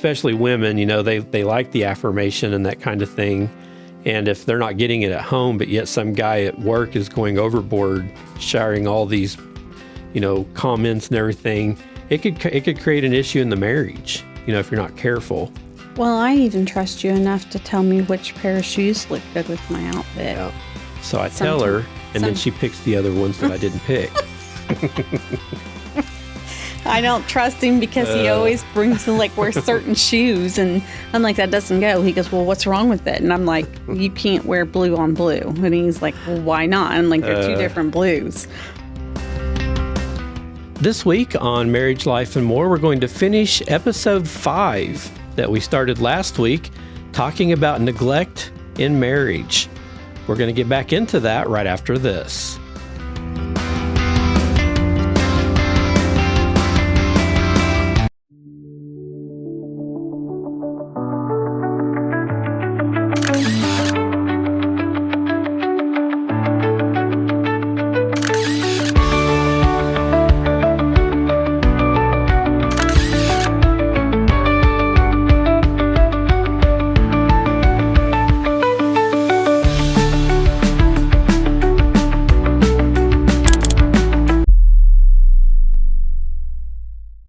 especially women, they like the affirmation and that kind of thing. And if they're not getting it at home, but yet some guy at work is going overboard, sharing all these, comments and everything, it could create an issue in the marriage, if you're not careful. Well, I even trust you enough to tell me which pair of shoes look good with my outfit. Yeah. So I tell her, and then she picks the other ones that I didn't pick. I don't trust him because he always brings to wear certain shoes, and I'm like, that doesn't go. He goes, well, what's wrong with it? And I'm like, you can't wear blue on blue. And he's like, well, why not? I'm like, they're two different blues. This week on Marriage, Life, and More, we're going to finish episode 5 that we started last week, talking about neglect in marriage. We're going to get back into that right after this.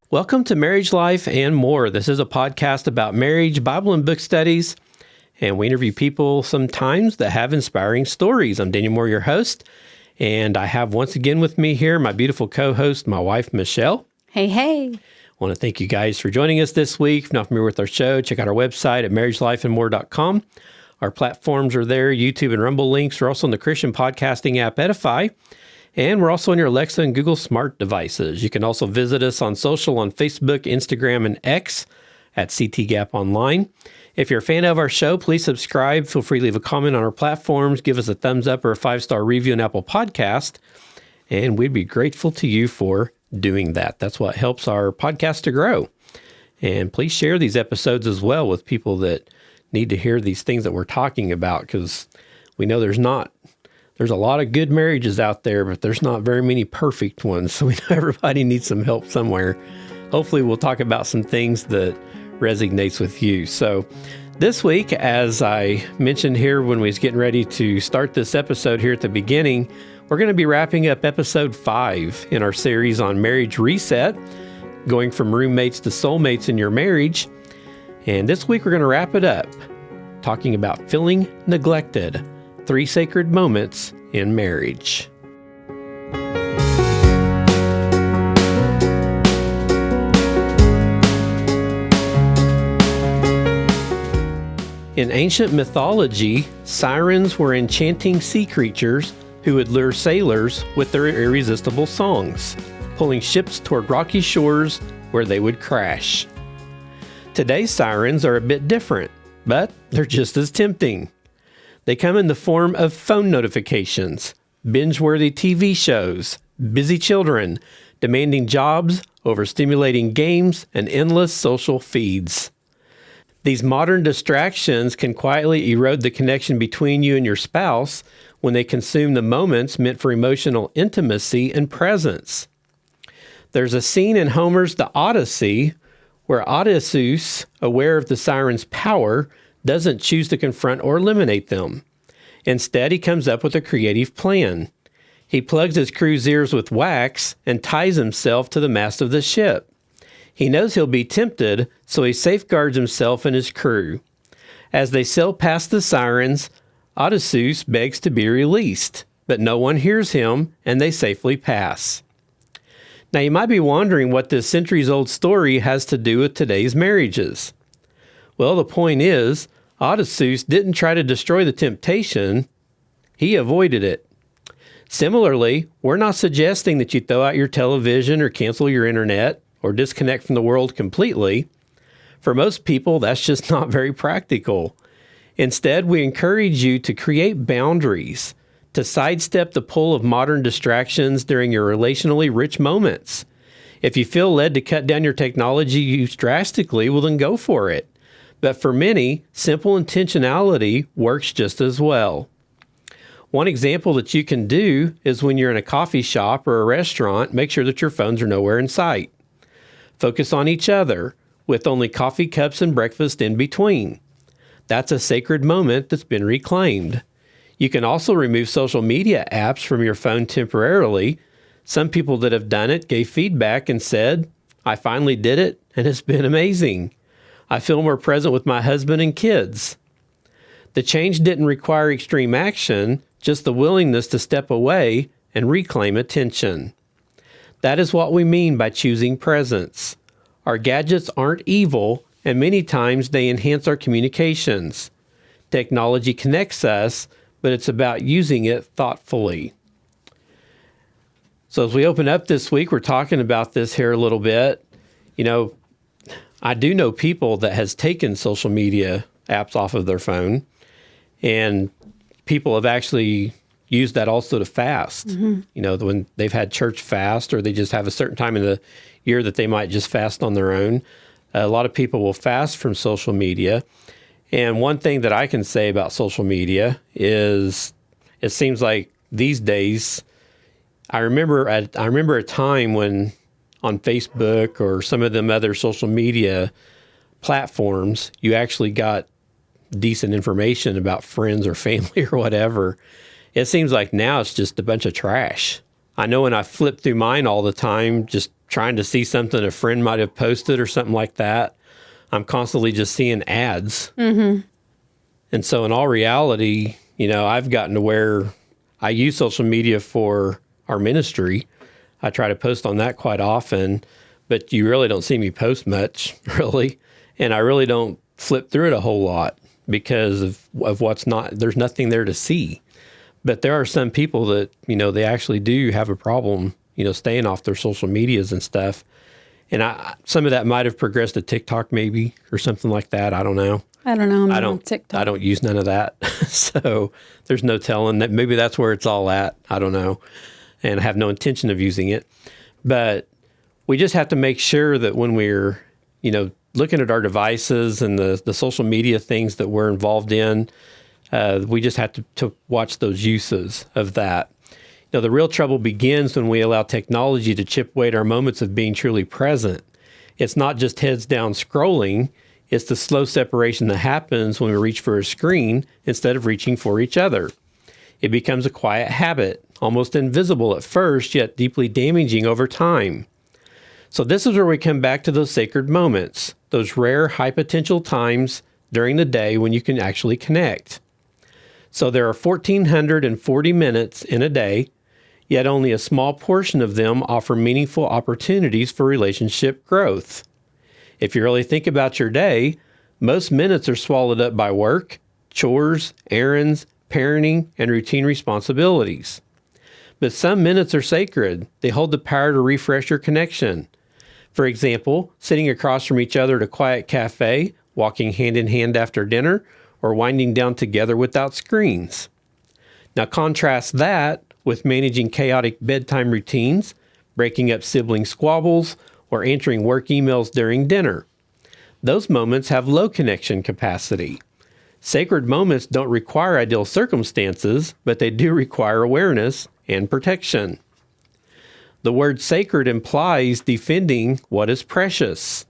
Welcome to Marriage, Life, and More. This is a podcast about marriage, Bible, and book studies, and we interview people sometimes that have inspiring stories. I'm Daniel Moore, your host, and I have once again with me here my beautiful co-host, my wife, Michelle. Hey, hey. I want to thank you guys for joining us this week. If you're not familiar with our show, check out our website at marriagelifeandmore.com. Our platforms are there, YouTube and Rumble links. We're also on the Christian podcasting app Edify. And we're also on your Alexa and Google smart devices. You can also visit us on social on Facebook, Instagram, and X at CTGap Online. If you're a fan of our show, please subscribe. Feel free to leave a comment on our platforms. Give us a thumbs up or a 5-star review on Apple Podcast. And we'd be grateful to you for doing that. That's what helps our podcast to grow. And please share these episodes as well with people that need to hear these things that we're talking about, because we know there's a lot of good marriages out there, but there's not very many perfect ones. So we know everybody needs some help somewhere. Hopefully we'll talk about some things that resonates with you. So this week, as I mentioned here when we was getting ready to start this episode here at the beginning, we're going to be wrapping up episode 5 in our series on marriage reset, going from roommates to soulmates in your marriage. And this week we're going to wrap it up talking about feeling neglected. 3 sacred moments in marriage. In ancient mythology, sirens were enchanting sea creatures who would lure sailors with their irresistible songs, pulling ships toward rocky shores where they would crash. Today's sirens are a bit different, but they're just as tempting. They come in the form of phone notifications, binge-worthy TV shows, busy children, demanding jobs, overstimulating games, and endless social feeds. These modern distractions can quietly erode the connection between you and your spouse when they consume the moments meant for emotional intimacy and presence. There's a scene in Homer's The Odyssey where Odysseus, aware of the siren's power, doesn't choose to confront or eliminate them. Instead, he comes up with a creative plan. He plugs his crew's ears with wax and ties himself to the mast of the ship. He knows he'll be tempted, so he safeguards himself and his crew. As they sail past the sirens, Odysseus begs to be released, but no one hears him, and they safely pass. Now, you might be wondering what this centuries-old story has to do with today's marriages. Well, the point is, Odysseus didn't try to destroy the temptation, he avoided it. Similarly, we're not suggesting that you throw out your television or cancel your internet or disconnect from the world completely. For most people, that's just not very practical. Instead, we encourage you to create boundaries, to sidestep the pull of modern distractions during your relationally rich moments. If you feel led to cut down your technology use drastically, well, then go for it. But for many, simple intentionality works just as well. One example that you can do is when you're in a coffee shop or a restaurant, make sure that your phones are nowhere in sight. Focus on each other. with only coffee cups and breakfast in between. That's a sacred moment that's been reclaimed. You can also remove social media apps from your phone temporarily. Some people that have done it gave feedback and said, I finally did it, and it's been amazing. I feel more present with my husband and kids. The change didn't require extreme action, just the willingness to step away and reclaim attention. That is what we mean by choosing presence. Our gadgets aren't evil, and many times they enhance our communications. Technology connects us, but it's about using it thoughtfully. So as we open up this week, we're talking about this here a little bit. You know, I do know people that has taken social media apps off of their phone, and people have actually used that also to fast. You know, when they've had church fast, or they just have a certain time in the year that they might just fast on their own. A lot of people will fast from social media. And one thing that I can say about social media is it seems like these days, I remember a time when on Facebook or some of them other social media platforms, you actually got decent information about friends or family or whatever. It seems like now it's just a bunch of trash. I know when I flip through mine all the time, just trying to see something a friend might have posted or something like that, I'm constantly just seeing ads. And so in all reality, you know, I've gotten to where I use social media for our ministry. I try to post on that quite often, but you really don't see me post much, really. And I really don't flip through it a whole lot because of what's not, there's nothing there to see. But there are some people that, you know, they actually do have a problem, you know, staying off their social medias and stuff. And some of that might have progressed to TikTok maybe or something like that. I don't know. I don't know. I'm not on TikTok. I don't use none of that. So there's no telling that maybe that's where it's all at. I don't know. And I have no intention of using it. But we just have to make sure that when we're, you know, looking at our devices and the social media things that we're involved in, we just have to watch those uses of that. You know, the real trouble begins when we allow technology to chip away at our moments of being truly present. It's not just heads down scrolling. It's the slow separation that happens when we reach for a screen instead of reaching for each other. It becomes a quiet habit, almost invisible at first, yet deeply damaging over time. So this is where we come back to those sacred moments, those rare high potential times during the day when you can actually connect. So there are 1,440 minutes in a day, yet only a small portion of them offer meaningful opportunities for relationship growth. If you really think about your day, most minutes are swallowed up by work, chores, errands, parenting, and routine responsibilities. But some minutes are sacred. They hold the power to refresh your connection. For example, sitting across from each other at a quiet cafe, walking hand in hand after dinner, or winding down together without screens. Now contrast that with managing chaotic bedtime routines, breaking up sibling squabbles, or answering work emails during dinner. Those moments have low connection capacity. Sacred moments don't require ideal circumstances, but they do require awareness and protection. The word sacred implies defending what is precious.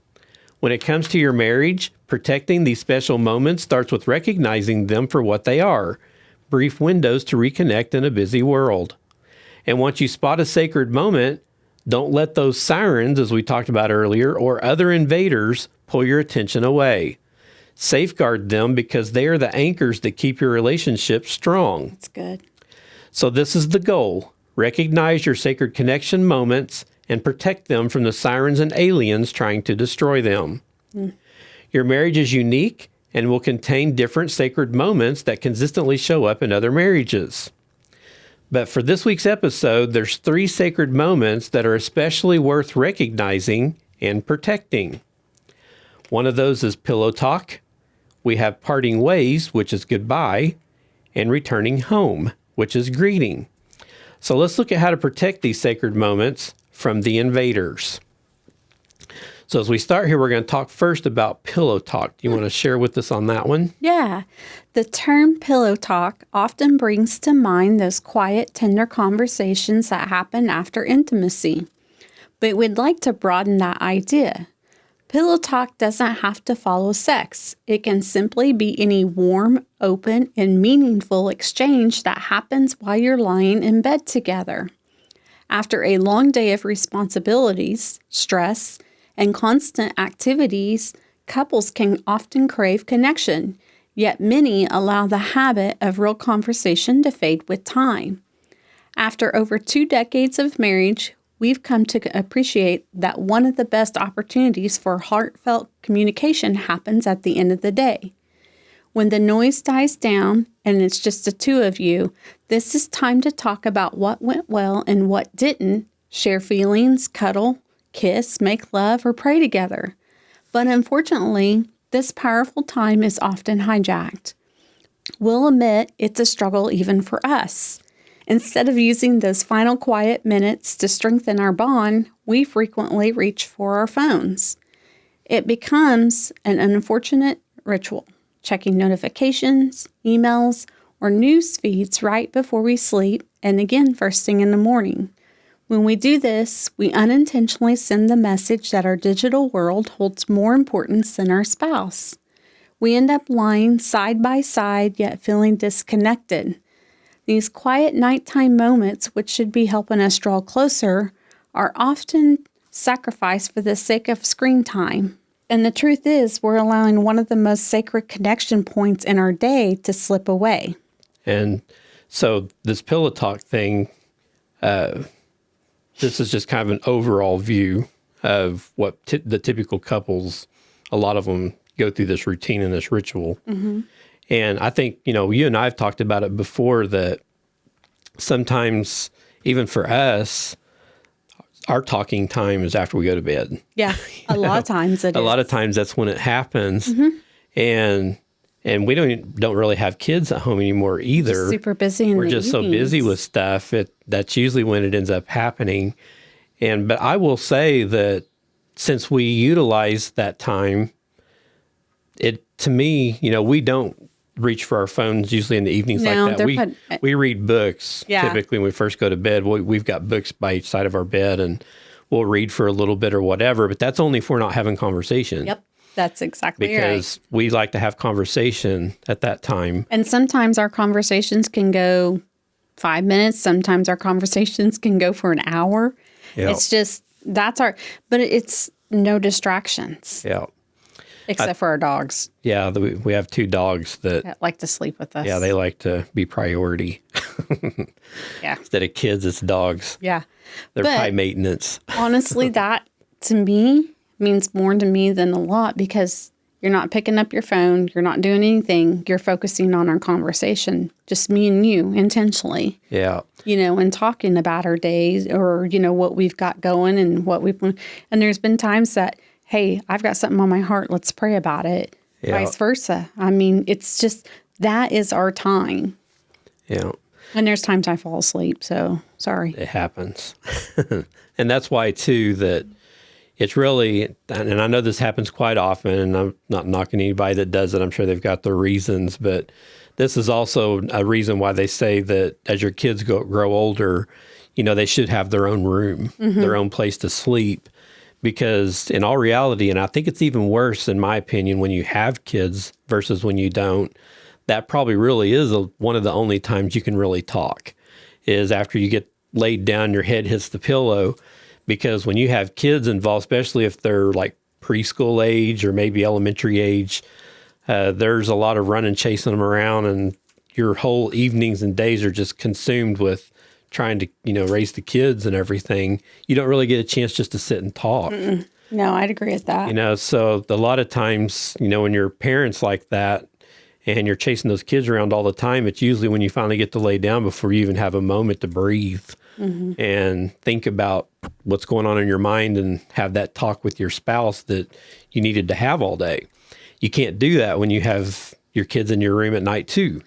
When it comes to your marriage, protecting these special moments starts with recognizing them for what they are, brief windows to reconnect in a busy world. And once you spot a sacred moment, don't let those sirens, as we talked about earlier, or other invaders pull your attention away. Safeguard them because they are the anchors that keep your relationship strong. That's good. So this is the goal. Recognize your sacred connection moments and protect them from the sirens and aliens trying to destroy them. Your marriage is unique and will contain different sacred moments that consistently show up in other marriages. But for this week's episode, there's 3 sacred moments that are especially worth recognizing and protecting. One of those is pillow talk. We have parting ways, which is goodbye, and returning home, which is greeting. So let's look at how to protect these sacred moments from the invaders. So as we start here, we're going to talk first about pillow talk. Do you want to share with us on that one? Yeah. The term pillow talk often brings to mind those quiet, tender conversations that happen after intimacy. But we'd like to broaden that idea. Pillow talk doesn't have to follow sex. It can simply be any warm, open, and meaningful exchange that happens while you're lying in bed together. After a long day of responsibilities, stress, and constant activities, couples can often crave connection, yet many allow the habit of real conversation to fade with time. After over 2 decades of marriage, we've come to appreciate that one of the best opportunities for heartfelt communication happens at the end of the day. When the noise dies down and it's just the two of you, this is time to talk about what went well and what didn't, share feelings, cuddle, kiss, make love, or pray together. But unfortunately, this powerful time is often hijacked. We'll admit it's a struggle even for us. Instead of using those final quiet minutes to strengthen our bond, we frequently reach for our phones. It becomes an unfortunate ritual, checking notifications, emails, or news feeds right before we sleep and again first thing in the morning. When we do this, we unintentionally send the message that our digital world holds more importance than our spouse. We end up lying side by side yet feeling disconnected. These quiet nighttime moments, which should be helping us draw closer, are often sacrificed for the sake of screen time. And the truth is, we're allowing one of the most sacred connection points in our day to slip away. And so this pillow talk thing, this is just kind of an overall view of what the typical couples, a lot of them go through this routine and this ritual. Mm-hmm. And I think, you and I have talked about it before that sometimes, even for us, our talking time is after we go to bed. Yeah, a lot of times it is. A lot of times that's when it happens. Mm-hmm. And we don't really have kids at home anymore either. Just super busy in We're the just evenings. so busy with stuff. That's usually when it ends up happening. But I will say that since we utilize that time, to me, we don't reach for our phones usually in the evenings like that. We read books typically when we first go to bed. We've got books by each side of our bed, and we'll read for a little bit or whatever. But that's only if we're not having conversation. Yep, that's exactly right. Because we like to have conversation at that time. And sometimes our conversations can go 5 minutes. Sometimes our conversations can go for an hour. Yep. It's just, but it's no distractions. Yeah. Except for our dogs. Yeah, we have 2 dogs that like to sleep with us. Yeah, they like to be priority. Yeah. Instead of kids, it's dogs. Yeah. They're high maintenance. Honestly, that to me means more to me than a lot because you're not picking up your phone. You're not doing anything. You're focusing on our conversation, just me and you intentionally. Yeah. And talking about our days or, what we've got going and and there's been times that, hey, I've got something on my heart. Let's pray about it. Yeah. Vice versa. I mean, it's just, that is our time. Yeah. And there's times I fall asleep. So sorry. It happens. And that's why too, that it's really, and I know this happens quite often, and I'm not knocking anybody that does it. I'm sure they've got their reasons, but this is also a reason why they say that as your kids grow older, they should have their own room, mm-hmm. their own place to sleep. Because in all reality, and I think it's even worse, in my opinion, when you have kids versus when you don't, that probably really is one of the only times you can really talk, is after you get laid down, your head hits the pillow. Because when you have kids involved, especially if they're like preschool age or maybe elementary age, there's a lot of running, chasing them around, and your whole evenings and days are just consumed with trying to, raise the kids and everything. You don't really get a chance just to sit and talk. Mm-mm. No, I'd agree with that. So a lot of times, when you're parents like that and you're chasing those kids around all the time, it's usually when you finally get to lay down before you even have a moment to breathe mm-hmm. and think about what's going on in your mind and have that talk with your spouse that you needed to have all day. You can't do that when you have your kids in your room at night too,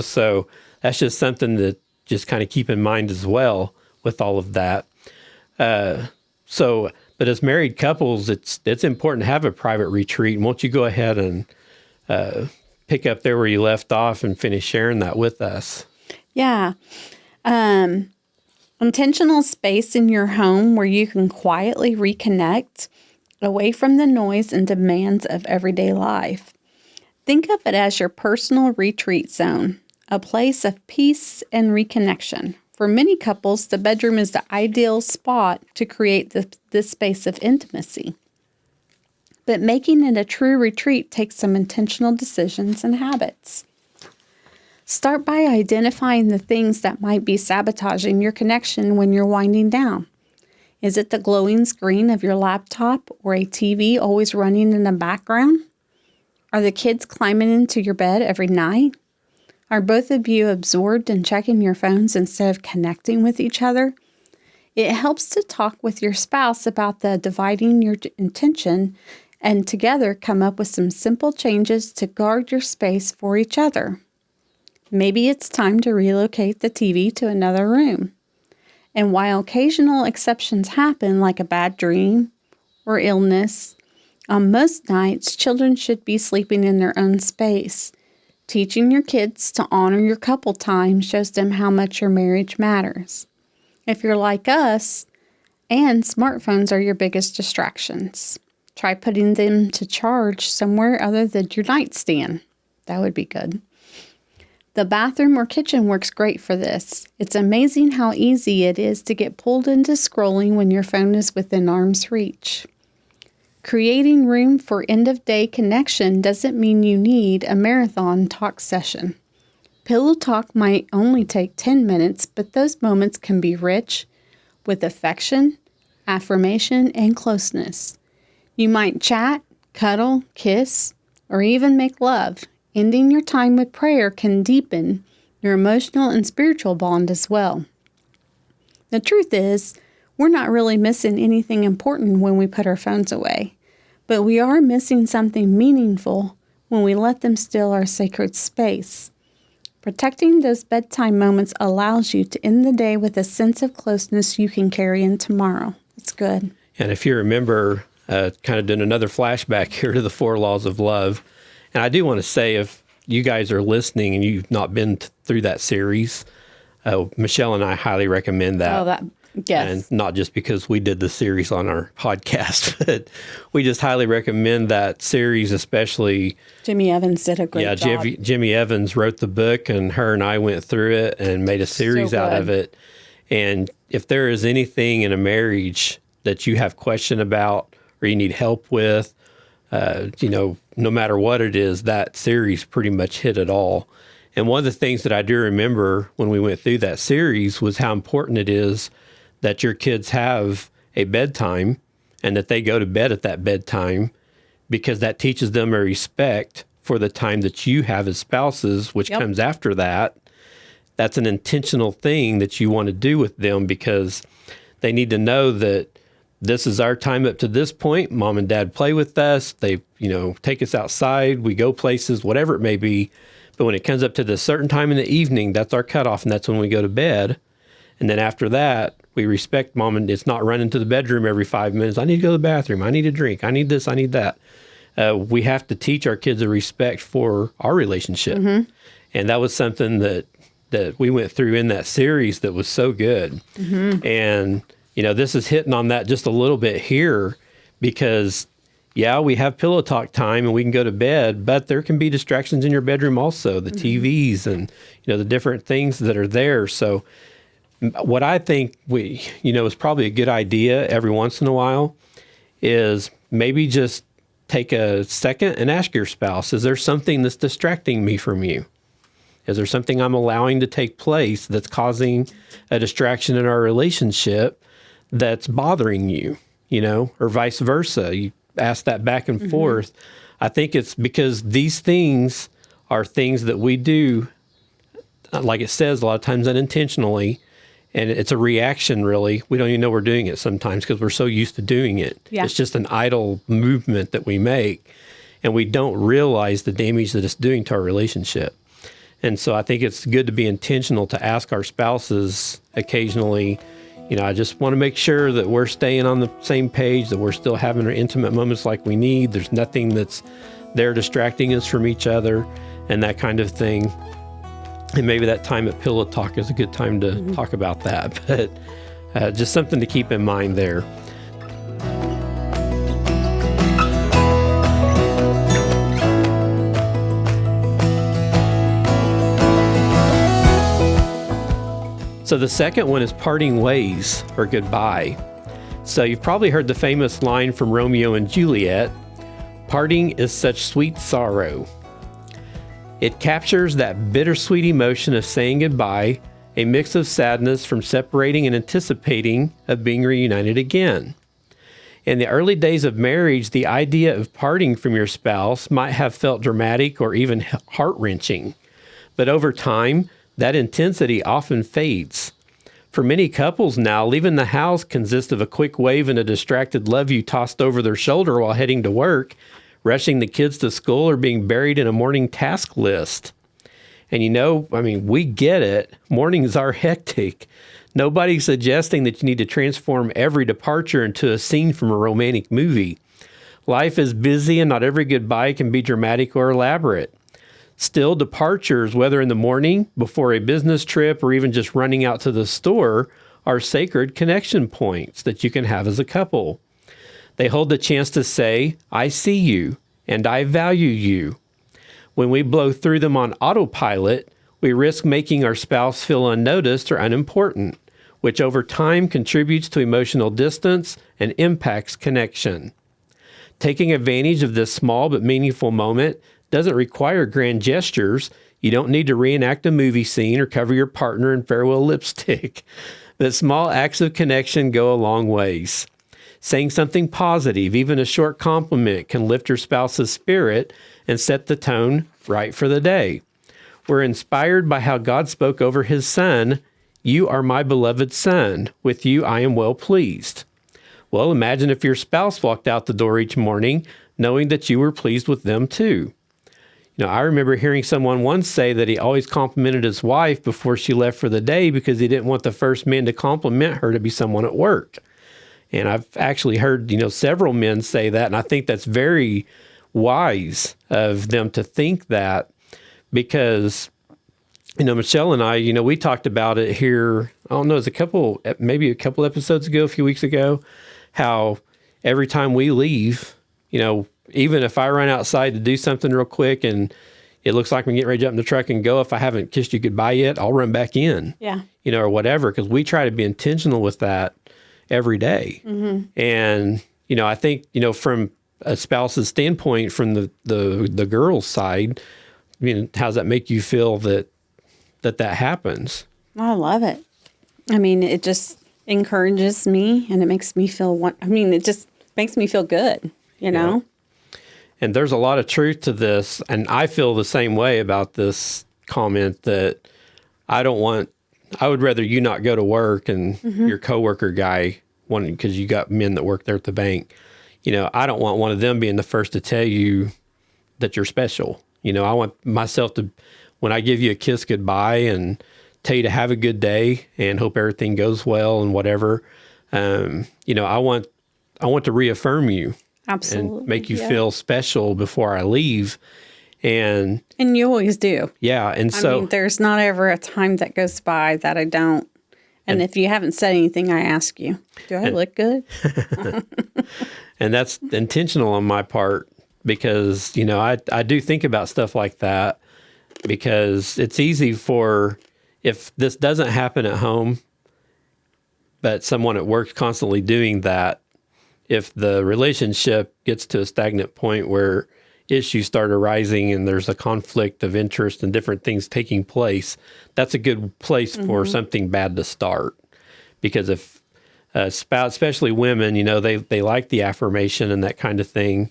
So that's just something that just kind of keep in mind as well with all of that. But as married couples, it's important to have a private retreat. Won't you go ahead and pick up there where you left off and finish sharing that with us? Yeah. Intentional space in your home where you can quietly reconnect away from the noise and demands of everyday life. Think of it as your personal retreat zone, a place of peace and reconnection. For many couples, the bedroom is the ideal spot to create this space of intimacy. But making it a true retreat takes some intentional decisions and habits. Start by identifying the things that might be sabotaging your connection when you're winding down. Is it the glowing screen of your laptop or a TV always running in the background? Are the kids climbing into your bed every night? Are both of you absorbed in checking your phones instead of connecting with each other? It helps to talk with your spouse about the dividing your attention and together come up with some simple changes to guard your space for each other. Maybe it's time to relocate the TV to another room. And while occasional exceptions happen, like a bad dream or illness, on most nights, children should be sleeping in their own space. Teaching your kids to honor your couple time shows them how much your marriage matters. If you're like us, and smartphones are your biggest distractions, try putting them to charge somewhere other than your nightstand. That would be good. The bathroom or kitchen works great for this. It's amazing how easy it is to get pulled into scrolling when your phone is within arm's reach. Creating room for end-of-day connection doesn't mean you need a marathon talk session. Pillow talk might only take 10 minutes, but those moments can be rich with affection, affirmation, and closeness. You might chat, cuddle, kiss, or even make love. Ending your time with prayer can deepen your emotional and spiritual bond as well. The truth is, we're not really missing anything important when we put our phones away, but we are missing something meaningful when we let them steal our sacred space. Protecting those bedtime moments allows you to end the day with a sense of closeness you can carry in tomorrow. It's good. And if you remember, kind of doing another flashback here to the 4 laws of love, and I do want to say, if you guys are listening and you've not been through that series, Michelle and I highly recommend that. Yes. And not just because we did the series on our podcast, but we just highly recommend that series, especially. Jimmy Evans did a great job. Yeah, Jimmy Evans wrote the book, and her and I went through it and made a series out of it. And if there is anything in a marriage that you have question about or you need help with, no matter what it is, that series pretty much hit it all. And one of the things that I do remember when we went through that series was how important it is that your kids have a bedtime and that they go to bed at that bedtime, because that teaches them a respect for the time that you have as spouses, which comes after that. That's an intentional thing that you want to do with them, because they need to know that this is our time up to this point. Mom and dad play with us. They, take us outside. We go places, whatever it may be. But when it comes up to this certain time in the evening, that's our cutoff, and that's when we go to bed. And then after that, we respect mom, and it's not running to the bedroom every 5 minutes. I need to go to the bathroom. I need a drink. I need this. I need that. We have to teach our kids a respect for our relationship. Mm-hmm. And that was something that we went through in that series that was so good. Mm-hmm. And this is hitting on that just a little bit here, because, we have pillow talk time and we can go to bed, but there can be distractions in your bedroom also, the TVs and, the different things that are there. So what I think is probably a good idea every once in a while is maybe just take a second and ask your spouse, is there something that's distracting me from you? Is there something I'm allowing to take place that's causing a distraction in our relationship that's bothering you, or vice versa? You ask that back and forth. I think it's because these things are things that we do, like it says, a lot of times unintentionally, and it's a reaction, really. We don't even know we're doing it sometimes because we're so used to doing it. Yeah. It's just an idle movement that we make, and we don't realize the damage that it's doing to our relationship. And so I think it's good to be intentional to ask our spouses occasionally, I just want to make sure that we're staying on the same page, that we're still having our intimate moments like we need. There's nothing that's there distracting us from each other and that kind of thing. And maybe that time at Pillow Talk is a good time to talk about that. But just something to keep in mind there. So the second one is parting ways or goodbye. So you've probably heard the famous line from Romeo and Juliet, "Parting is such sweet sorrow." It captures that bittersweet emotion of saying goodbye, a mix of sadness from separating and anticipating of being reunited again. In the early days of marriage, the idea of parting from your spouse might have felt dramatic or even heart-wrenching. But over time, that intensity often fades. For many couples now, leaving the house consists of a quick wave and a distracted love you tossed over their shoulder while heading to work, rushing the kids to school, or being buried in a morning task list. And we get it. Mornings are hectic. Nobody's suggesting that you need to transform every departure into a scene from a romantic movie. Life is busy and not every goodbye can be dramatic or elaborate. Still, departures, whether in the morning, before a business trip, or even just running out to the store, are sacred connection points that you can have as a couple. They hold the chance to say, "I see you, and I value you." When we blow through them on autopilot, we risk making our spouse feel unnoticed or unimportant, which over time contributes to emotional distance and impacts connection. Taking advantage of this small but meaningful moment doesn't require grand gestures. You don't need to reenact a movie scene or cover your partner in farewell lipstick. But small acts of connection go a long ways. Saying something positive, even a short compliment, can lift your spouse's spirit and set the tone right for the day. We're inspired by how God spoke over his son, "You are my beloved son. With you I am well pleased." Well, imagine if your spouse walked out the door each morning knowing that you were pleased with them too. I remember hearing someone once say that he always complimented his wife before she left for the day because he didn't want the first man to compliment her to be someone at work. And I've actually heard, several men say that, and I think that's very wise of them to think that because, Michelle and I, we talked about it here, I don't know, maybe a couple episodes ago, a few weeks ago, how every time we leave, even if I run outside to do something real quick and it looks like I'm getting ready to jump in the truck and go, if I haven't kissed you goodbye yet, I'll run back in. Yeah. Or whatever, because we try to be intentional with that every day. Mm-hmm. And, I think, from a spouse's standpoint, from the girl's side, how does that make you feel that happens? I love it. It just encourages me and it makes me feel, it just makes me feel good, you know? And there's a lot of truth to this. And I feel the same way about this comment that I would rather you not go to work and your coworker guy, because you got men that work there at the bank, I don't want one of them being the first to tell you that you're special. I want myself to, when I give you a kiss goodbye and tell you to have a good day and hope everything goes well and whatever, I want to reaffirm you. Absolutely. And make you feel special before I leave. And you always do. Yeah. And there's not ever a time that goes by that I don't. And if you haven't said anything, I ask you, do I look good? And that's intentional on my part because, I do think about stuff like that because it's easy if this doesn't happen at home, but someone at work's constantly doing that, if the relationship gets to a stagnant point where issues start arising and there's a conflict of interest and different things taking place, that's a good place for something bad to start. Because if a spouse, especially women, they like the affirmation and that kind of thing.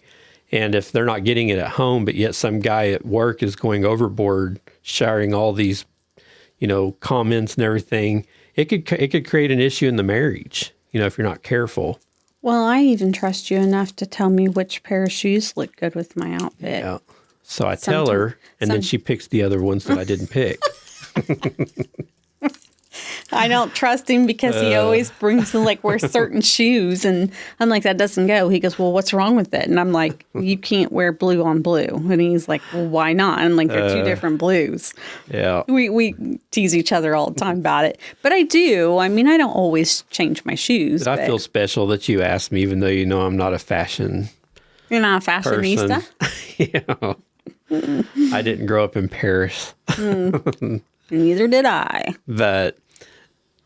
And if they're not getting it at home, but yet some guy at work is going overboard, sharing all these, comments and everything, it could create an issue in the marriage, if you're not careful. Well, I even trust you enough to tell me which pair of shoes look good with my outfit. Yeah. So I tell her, and then she picks the other ones that I didn't pick. I don't trust him because he always brings wear certain shoes. And I'm like, that doesn't go. He goes, well, what's wrong with it? And I'm like, you can't wear blue on blue. And he's like, well, why not? And I'm like, they're two different blues. Yeah. We tease each other all the time about it. But I do. I don't always change my shoes. But I feel special that you asked me, even though I'm not a fashion You're not a fashionista? I didn't grow up in Paris. Neither did I. But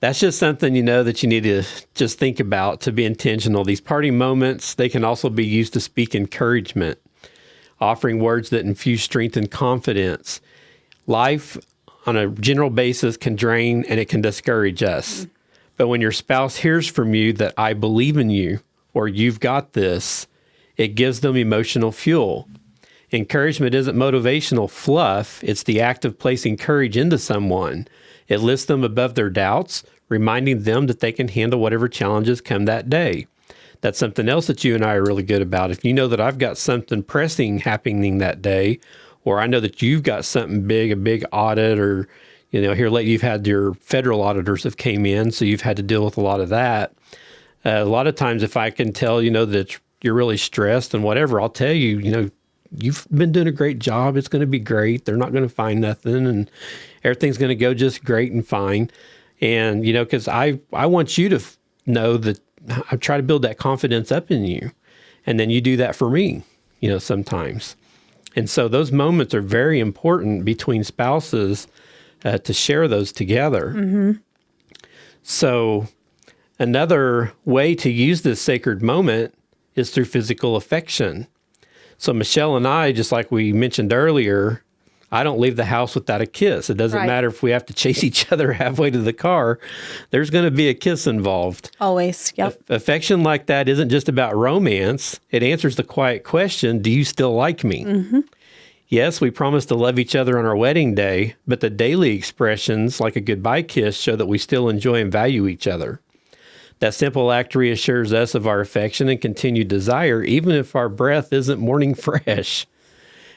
That's just something, that you need to just think about, to be intentional. These parting moments, they can also be used to speak encouragement, offering words that infuse strength and confidence. Life on a general basis can drain and it can discourage us. But when your spouse hears from you that I believe in you or you've got this, it gives them emotional fuel. Encouragement isn't motivational fluff. It's the act of placing courage into someone. It lifts them above their doubts, reminding them that they can handle whatever challenges come that day. That's something else that you and I are really good about. If you know that I've got something pressing happening that day, or I know that you've got something big, a big audit, or, here lately you've had your federal auditors have came in, so you've had to deal with a lot of that. A lot of times if I can tell, that you're really stressed and whatever, I'll tell you, you've been doing a great job. It's going to be great. They're not going to find nothing, and everything's going to go just great and fine. And, because I want you to know that I try to build that confidence up in you. And then you do that for me, sometimes. And so those moments are very important between spouses to share those together. Mm-hmm. So another way to use this sacred moment is through physical affection. So Michelle and I, just like we mentioned earlier, I don't leave the house without a kiss. It doesn't matter if we have to chase each other halfway to the car. There's going to be a kiss involved. Always, yep. Affection like that isn't just about romance. It answers the quiet question, do you still like me? Mm-hmm. Yes, we promise to love each other on our wedding day, but the daily expressions, like a goodbye kiss, show that we still enjoy and value each other. That simple act reassures us of our affection and continued desire, even if our breath isn't morning fresh.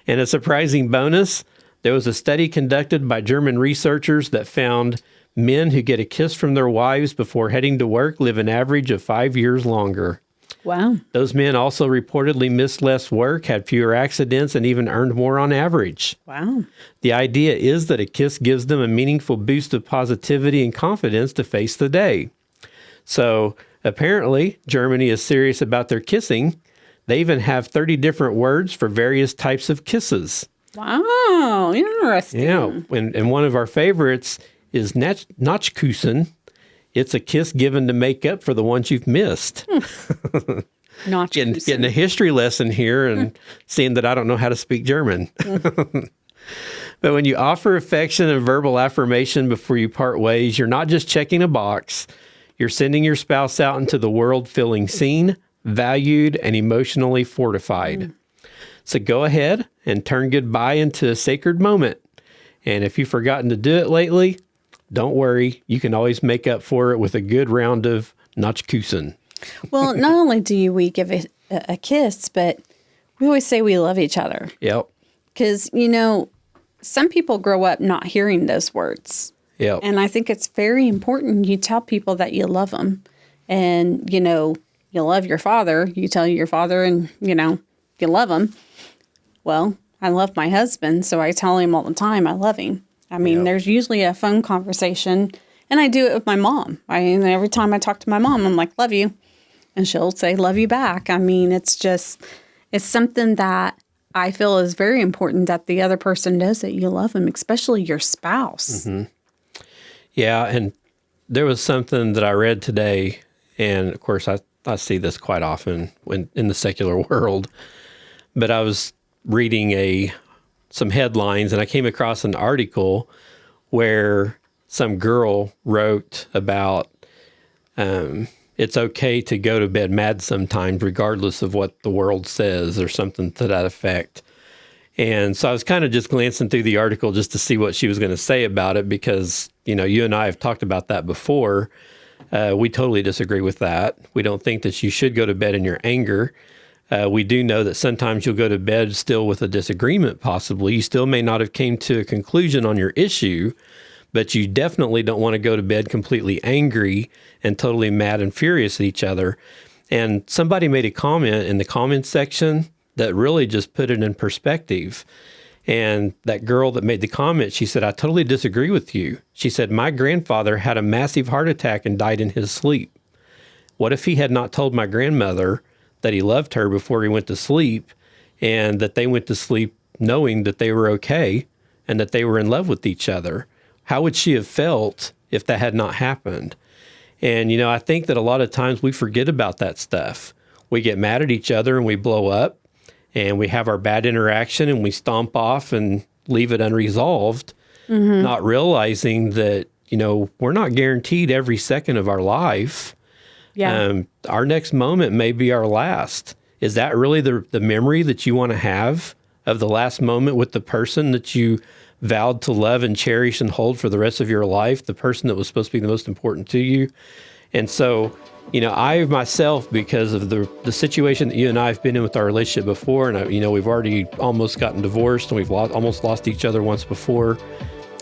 And a surprising bonus, there was a study conducted by German researchers that found men who get a kiss from their wives before heading to work live an average of 5 years longer. Wow. Those men also reportedly missed less work, had fewer accidents, and even earned more on average. Wow. The idea is that a kiss gives them a meaningful boost of positivity and confidence to face the day. So apparently, Germany is serious about their kissing. They even have 30 different words for various types of kisses. Wow, interesting. Yeah, and one of our favorites is Nachkussen. It's a kiss given to make up for the ones you've missed. Getting a history lesson here and seeing that I don't know how to speak German. But when you offer affection and verbal affirmation before you part ways, you're not just checking a box. You're sending your spouse out into the world feeling seen, valued, and emotionally fortified. So go ahead and turn goodbye into a sacred moment. And if you've forgotten to do it lately, don't worry. You can always make up for it with a good round of Nachkussen. Well, not only do we give a kiss, but we always say we love each other. Yep. Because, some people grow up not hearing those words. Yep. And I think it's very important you tell people that you love them. And, you love your father. You tell your father and, you love him. Well, I love my husband, so I tell him all the time I love him. I mean, There's usually a phone conversation, and I do it with my mom. Every time I talk to my mom, I'm like, love you. And she'll say, love you back. I mean, it's something that I feel is very important that the other person knows that you love them, especially your spouse. Mm-hmm. Yeah, and there was something that I read today, and of course I see this quite often in the secular world, but I was reading some headlines, and I came across an article where some girl wrote about it's okay to go to bed mad sometimes, regardless of what the world says, or something to that effect. And so I was kind of just glancing through the article just to see what she was going to say about it, because, you and I have talked about that before. We totally disagree with that. We don't think that you should go to bed in your anger. We do know that sometimes you'll go to bed still with a disagreement, possibly. You still may not have came to a conclusion on your issue, but you definitely don't want to go to bed completely angry and totally mad and furious at each other. And somebody made a comment in the comments section that really just put it in perspective. And that girl that made the comment, she said, I totally disagree with you. She said, my grandfather had a massive heart attack and died in his sleep. What if he had not told my grandmother that he loved her before he went to sleep, and that they went to sleep knowing that they were okay and that they were in love with each other? How would she have felt if that had not happened. And, I think that a lot of times we forget about that stuff. We get mad at each other and we blow up and we have our bad interaction and we stomp off and leave it unresolved, not realizing that, we're not guaranteed every second of our life. Yeah. Our next moment may be our last. Is that really the memory that you want to have of the last moment with the person that you vowed to love and cherish and hold for the rest of your life, the person that was supposed to be the most important to you? And so, I myself, because of the situation that you and I have been in with our relationship before, and, we've already almost gotten divorced and we've almost lost each other once before,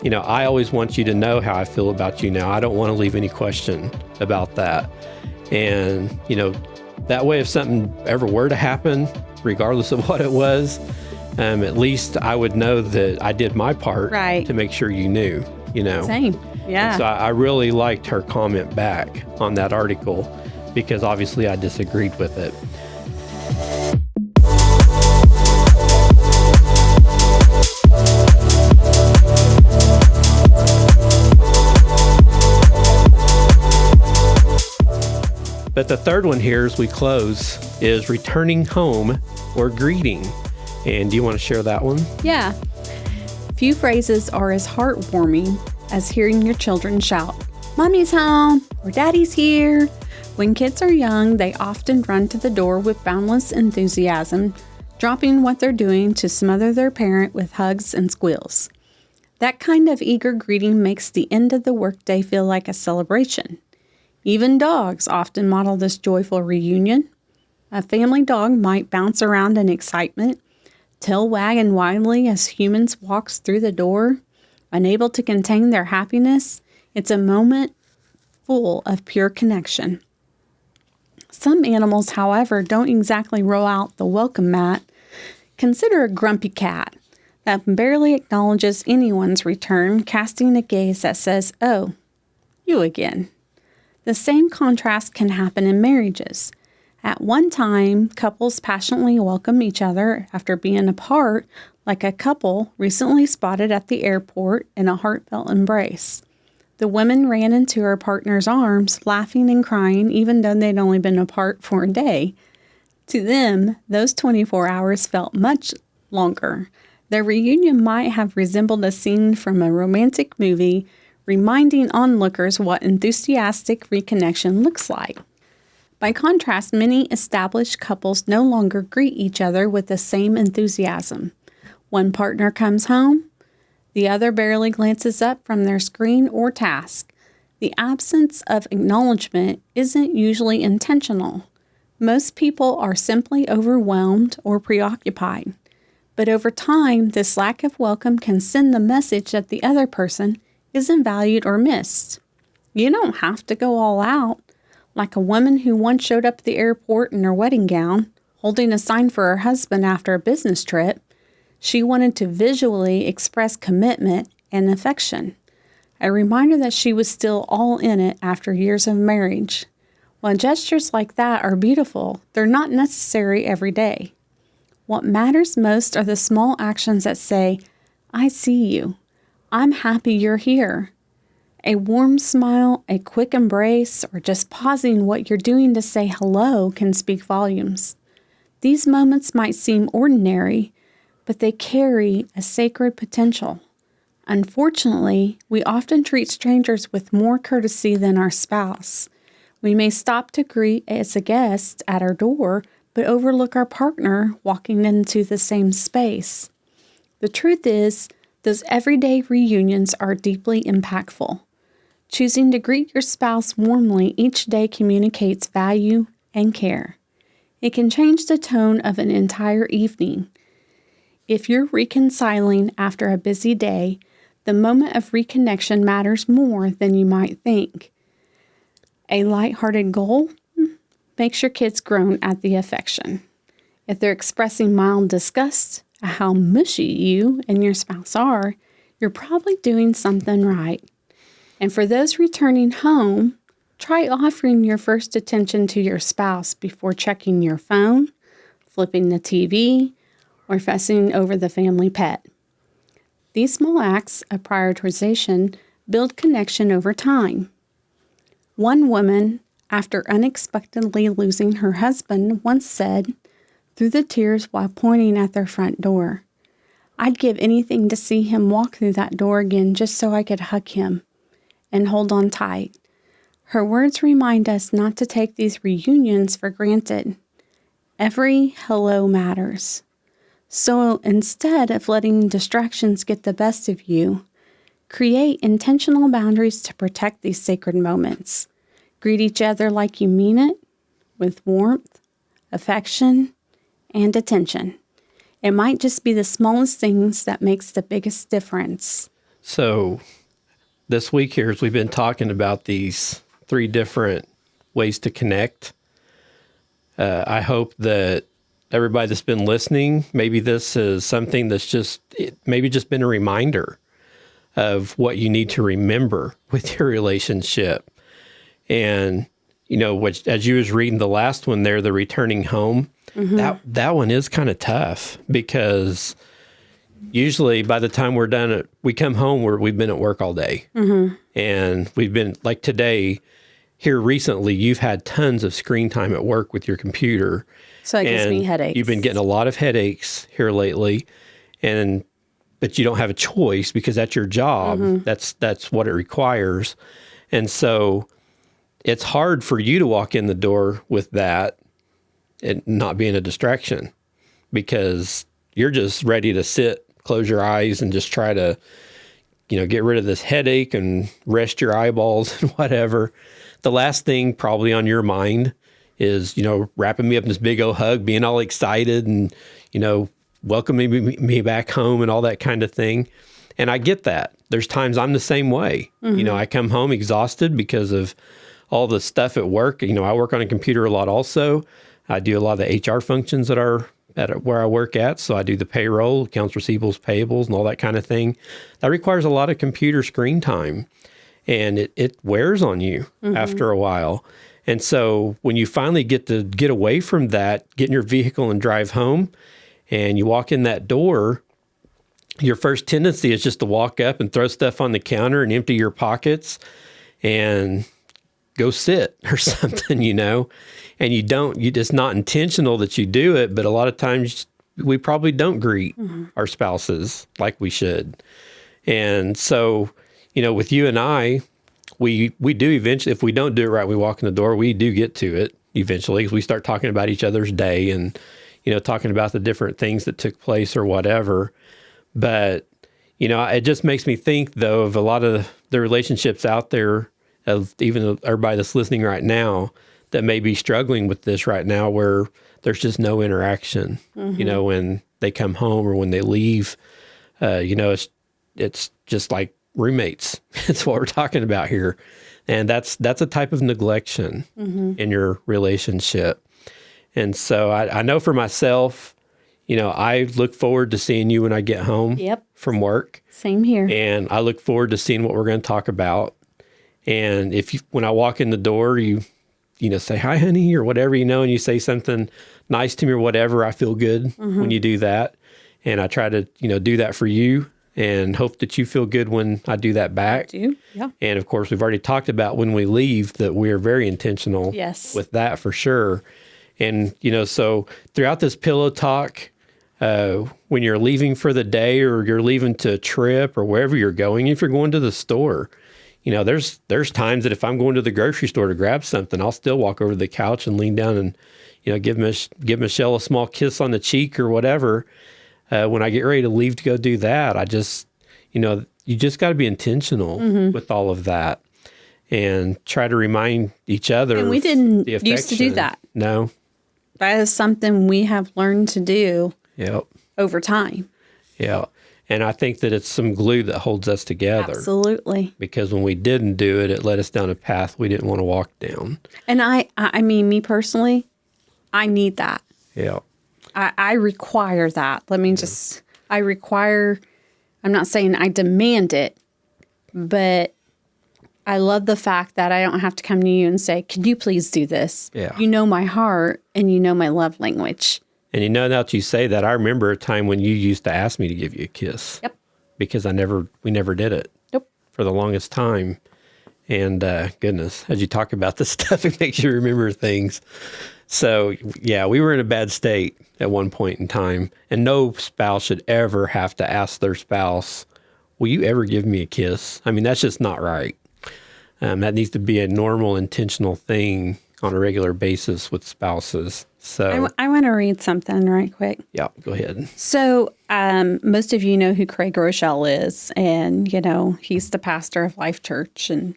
I always want you to know how I feel about you now. I don't want to leave any question about that. And, that way, if something ever were to happen, regardless of what it was, at least I would know that I did my part to make sure you knew, Same. Yeah. And so I really liked her comment back on that article because obviously I disagreed with it. But the third one here as we close is returning home or greeting. And do you want to share that one? Yeah. Few phrases are as heartwarming as hearing your children shout, "Mommy's home," or "Daddy's here." When kids are young, they often run to the door with boundless enthusiasm, dropping what they're doing to smother their parent with hugs and squeals. That kind of eager greeting makes the end of the workday feel like a celebration. Even dogs often model this joyful reunion. A family dog might bounce around in excitement, tail wagging wildly as humans walks through the door, unable to contain their happiness. It's a moment full of pure connection. Some animals, however, don't exactly roll out the welcome mat. Consider a grumpy cat that barely acknowledges anyone's return, casting a gaze that says, "Oh, you again." The same contrast can happen in marriages. At one time, couples passionately welcome each other after being apart, like a couple recently spotted at the airport in a heartfelt embrace. The woman ran into her partner's arms, laughing and crying, even though they'd only been apart for a day. To them, those 24 hours felt much longer. Their reunion might have resembled a scene from a romantic movie, reminding onlookers what enthusiastic reconnection looks like. By contrast, many established couples no longer greet each other with the same enthusiasm. One partner comes home, the other barely glances up from their screen or task. The absence of acknowledgement isn't usually intentional. Most people are simply overwhelmed or preoccupied. But over time, this lack of welcome can send the message that the other person isn't valued or missed. You don't have to go all out. Like a woman who once showed up at the airport in her wedding gown, holding a sign for her husband after a business trip. She wanted to visually express commitment and affection, a reminder that she was still all in it after years of marriage. While gestures like that are beautiful, they're not necessary every day. What matters most are the small actions that say, "I see you. I'm happy you're here." A warm smile, a quick embrace, or just pausing what you're doing to say hello can speak volumes. These moments might seem ordinary, but they carry a sacred potential. Unfortunately, we often treat strangers with more courtesy than our spouse. We may stop to greet as a guest at our door, but overlook our partner walking into the same space. The truth is, those everyday reunions are deeply impactful. Choosing to greet your spouse warmly each day communicates value and care. It can change the tone of an entire evening. If you're reconciling after a busy day, the moment of reconnection matters more than you might think. A lighthearted goal makes your kids groan at the affection. If they're expressing mild disgust at how mushy you and your spouse are, you're probably doing something right. And for those returning home, try offering your first attention to your spouse before checking your phone, flipping the TV, or fussing over the family pet. These small acts of prioritization Build connection over time. One woman, after unexpectedly losing her husband, once said, through the tears while pointing at their front door, "I'd give anything to see him walk through that door again just so I could hug him and hold on tight." Her words remind us not to take these reunions for granted. Every hello matters. So instead of letting distractions get the best of you, create intentional boundaries to protect these sacred moments. Greet each other like you mean it, with warmth, affection, and attention. It might just be the smallest things that makes the biggest difference. So this week here, as we've been talking about these 3 different ways to connect, I hope that everybody that's been listening, maybe this is something that's maybe just been a reminder of what you need to remember with your relationship. And, which, as you was reading the last one there, the returning home, that one is kind of tough, because usually by the time we're done, we come home, we've been at work all day. And we've been, like today, here recently, you've had tons of screen time at work with your computer. So it gives me headaches. You've been getting a lot of headaches here lately, but you don't have a choice because that's your job. That's what it requires. And so it's hard for you to walk in the door with that and not being a distraction, because you're just ready to sit, close your eyes, and just try to, get rid of this headache and rest your eyeballs and whatever. The last thing probably on your mind is, wrapping me up in this big old hug, being all excited and, welcoming me back home and all that kind of thing. And I get that. There's times I'm the same way. I come home exhausted because of all the stuff at work. I work on a computer a lot also. I do a lot of the HR functions that are where I work at. So I do the payroll, accounts receivables, payables, and all that kind of thing. That requires a lot of computer screen time. And it wears on you after a while. And so when you finally get away from that, get in your vehicle and drive home, and you walk in that door, your first tendency is just to walk up and throw stuff on the counter and empty your pockets and go sit or something, and it's not intentional that you do it, but a lot of times we probably don't greet our spouses like we should. And so, with you and I, we do eventually, if we don't do it right, we walk in the door, we do get to it eventually, because we start talking about each other's day and, talking about the different things that took place or whatever. But, it just makes me think, though, of a lot of the relationships out there, of even everybody that's listening right now, that may be struggling with this right now, where there's just no interaction, when they come home or when they leave. It's just like roommates. That's what we're talking about here. And that's a type of neglection in your relationship. And so I know for myself, I look forward to seeing you when I get home from work. Same here. And I look forward to seeing what we're going to talk about. And when I walk in the door, you say, "Hi, honey," or whatever, and you say something nice to me or whatever, I feel good when you do that. And I try to, do that for you, and hope that you feel good when I do that back. I do, yeah. And of course, we've already talked about when we leave that we are very intentional with that for sure. And, so throughout this pillow talk, when you're leaving for the day or you're leaving to a trip or wherever you're going, if you're going to the store, there's times that if I'm going to the grocery store to grab something, I'll still walk over to the couch and lean down and, give Michelle a small kiss on the cheek or whatever. When I get ready to leave to go do that, I just, you just got to be intentional with all of that and try to remind each other. And we didn't used to do that. No. That is something we have learned to do over time. Yeah. And I think that it's some glue that holds us together. Absolutely. Because when we didn't do it, it led us down a path we didn't want to walk down. And I mean, me personally, I need that. Yeah. I require that. I'm not saying I demand it, but I love the fact that I don't have to come to you and say, "Can you please do this?" Yeah. You know my heart and you know my love language. And now that you say that, I remember a time when you used to ask me to give you a kiss. Yep. Because we never did it. Nope. for the longest time. And goodness, as you talk about this stuff, it makes you remember things. So yeah, we were in a bad state at one point in time, and no spouse should ever have to ask their spouse, will you ever give me a kiss? I mean, that's just not right. That needs to be a normal, intentional thing on a regular basis with spouses. So I want to read something right quick. Yeah, go ahead. So most of you know who Craig Rochelle is, and, you know, he's the pastor of Life Church, and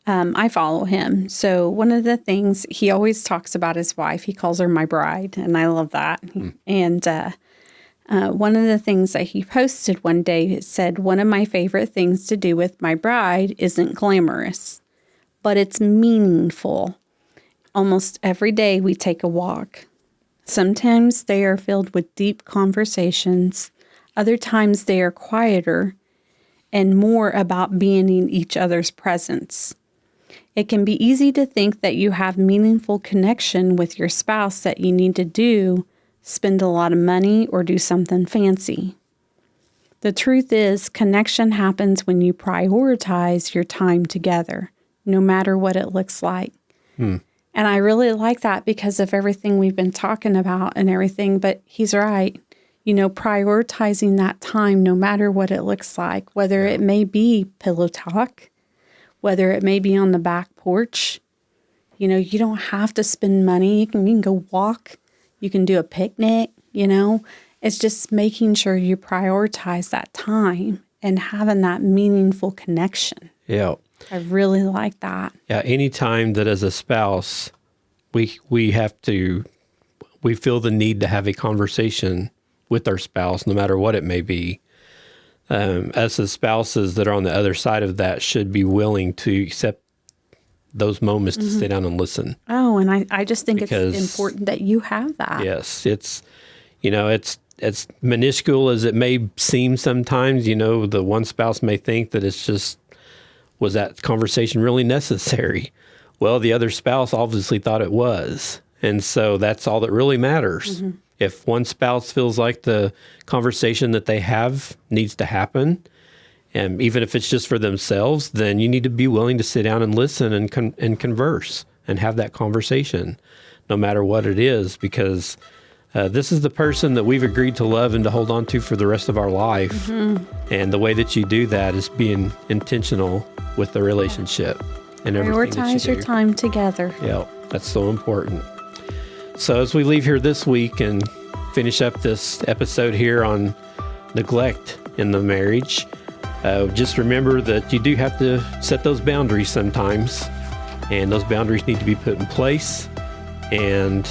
I follow him. So one of the things, he always talks about his wife. He calls her my bride, and I love that. And one of the things that he posted one day, it said, one of my favorite things to do with my bride isn't glamorous, but it's meaningful. Almost every day we take a walk. Sometimes they are filled with deep conversations. Other times they are quieter and more about being in each other's presence. It can be easy to think that you have meaningful connection with your spouse that you need to spend a lot of money or do something fancy. The truth is, connection happens when you prioritize your time together, no matter what it looks like. And I really like that because of everything we've been talking about and everything, but he's right. You know, prioritizing that time, no matter what it looks like, whether it may be pillow talk, whether it may be on the back porch. You know, you don't have to spend money. You can go walk. You can do a picnic, you know. It's just making sure you prioritize that time and having that meaningful connection. Yeah. I really like that. Yeah, anytime that as a spouse, we feel the need to have a conversation with our spouse, no matter what it may be. As the spouses that are on the other side of that should be willing to accept those moments to sit down and listen. Oh, and I just think it's important that you have that. Yes, it's, you know, it's minuscule as it may seem sometimes. You know, the one spouse may think that it's just, was that conversation really necessary? Well, the other spouse obviously thought it was. And so that's all that really matters. If one spouse feels like the conversation that they have needs to happen, and even if it's just for themselves, then you need to be willing to sit down and listen and converse and have that conversation, no matter what it is, because this is the person that we've agreed to love and to hold on to for the rest of our life. And the way that you do that is being intentional with the relationship and everything that you do. Prioritize your time together. Yeah, that's so important. So as we leave here this week and finish up this episode here on neglect in the marriage, just remember that you do have to set those boundaries sometimes, and those boundaries need to be put in place, and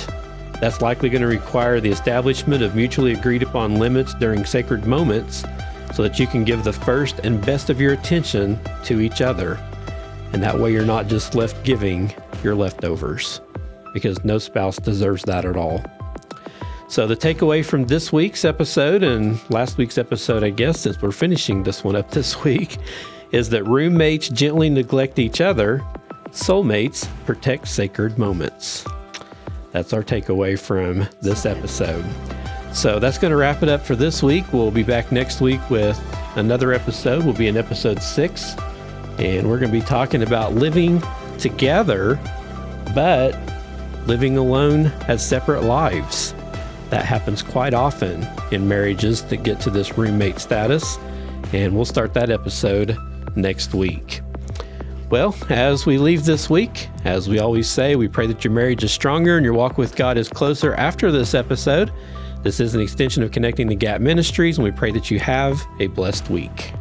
that's likely going to require the establishment of mutually agreed upon limits during sacred moments so that you can give the first and best of your attention to each other. And that way you're not just left giving your leftovers, because no spouse deserves that at all. So the takeaway from this week's episode and last week's episode, I guess, since we're finishing this one up this week, is that roommates gently neglect each other. Soulmates protect sacred moments. That's our takeaway from this episode. So that's going to wrap it up for this week. We'll be back next week with another episode. We'll be in episode 6, and we're going to be talking about living together, but living alone as separate lives. That happens quite often in marriages that get to this roommate status, and we'll start that episode next week. Well, as we leave this week, as we always say, we pray that your marriage is stronger and your walk with God is closer after this episode. This is an extension of Connecting the Gap Ministries, and we pray that you have a blessed week.